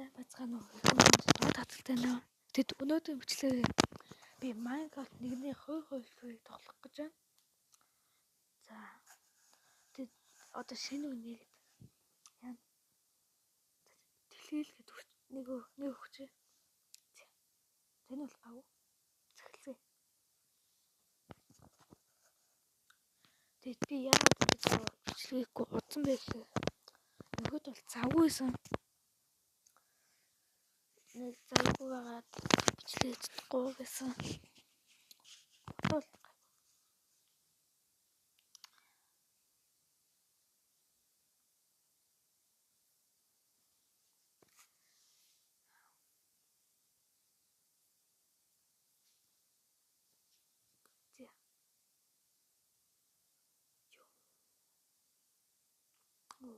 сайн бацгаана уу? Доод хатагтай нөө. Тэгэд өнөөдөр бичлээ би Minecraft нэгний хой тоглох гэж байна. За. Тэгэд одоо шинэ үнийг яа. Тэлхийл гэдэг нэг өгчээ. Тань бол гав. Захилцээ. Тэгэд би яагаад бичлэгээгүй удсан байх вэ? Нөгөөд бол завгүй байсан. Нэг завгүй байгаад бичлээ чадахгүй гэсэн. Бол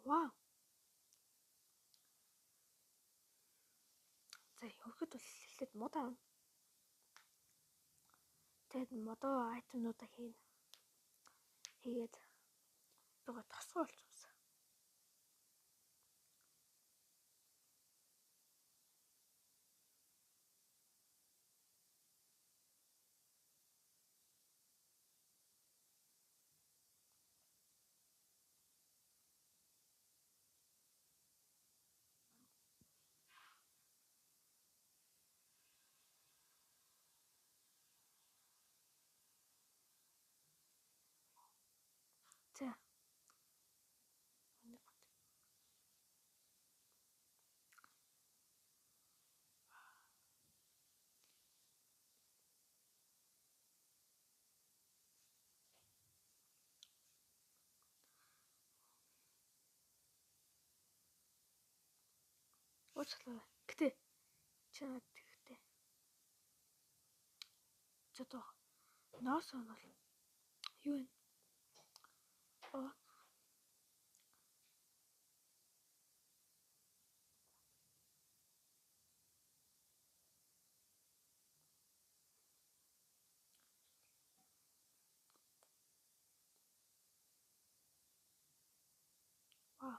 вау. За явахд бол эхлээд мод аав. Тэгэд модоо айтемнуудаа хийнэ. Тэгээд байгаа тосгоо болчихсон. За. Уучлаарай. Гэтэ чанаа тэгтээ. Чото. Ноос бол юу вэ? Оо. Вау.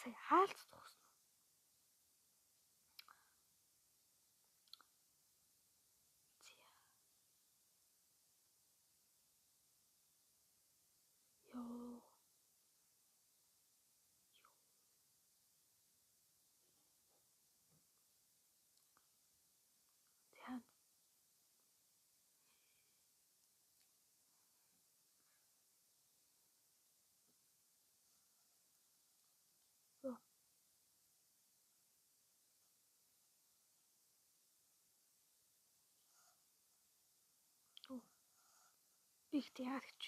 Сая хаалт тохсон. Йоо. Тэhän. Йоо. Бигт яах гэж.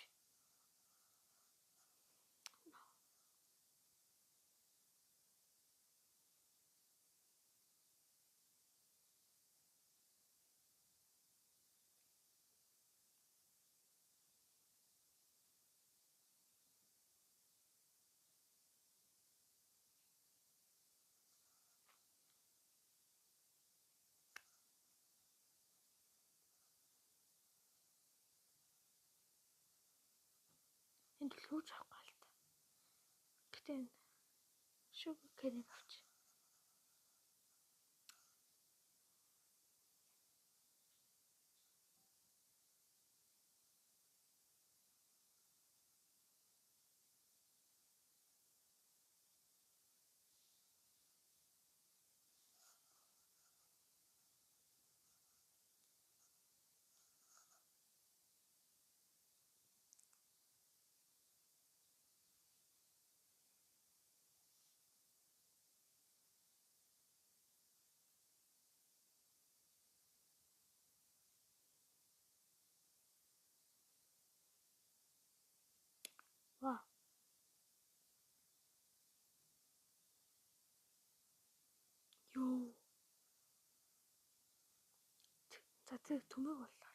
Энд лүүж авах гал та. Гэтэ шүүг кэнэг авч. За тэр төмөг боллоо.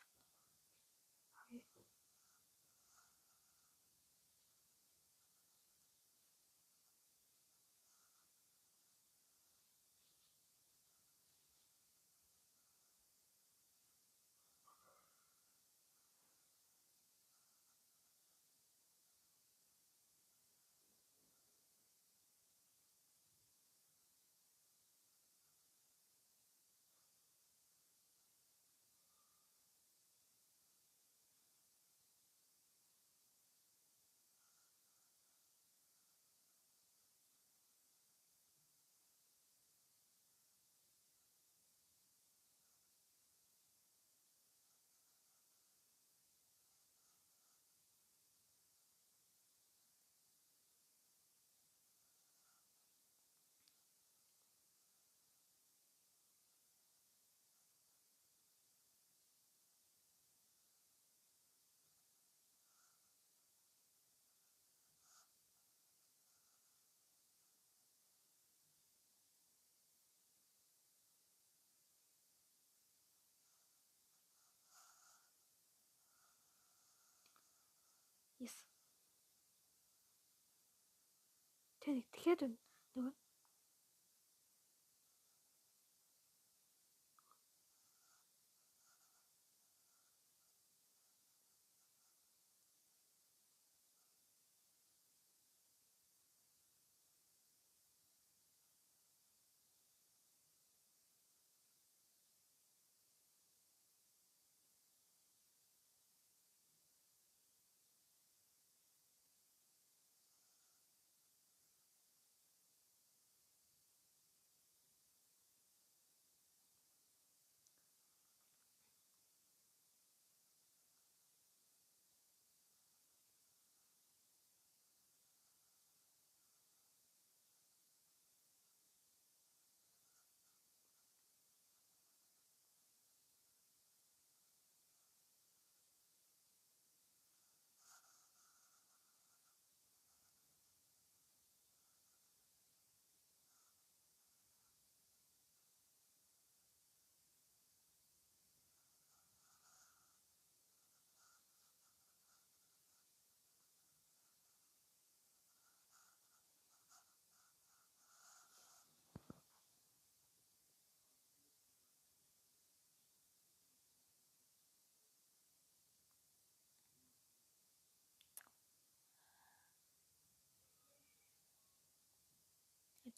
Yes. Тэнийг тэгэхэд нөгөө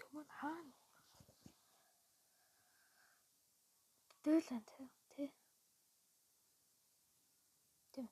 төмөг хаана дэйлэн тий. Тийм.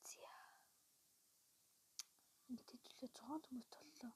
Зя. Ингээд хэвлээ 100 төмөг толлоо.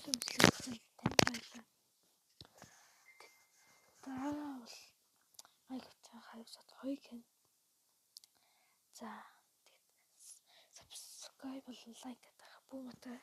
өнөөдөр бичлэгтэй танд баярлалаа. Дараа бол Minecraft-ийн 2 хэн. За тэгээд subscribe болон лайк гэдэг бүү мөтэй.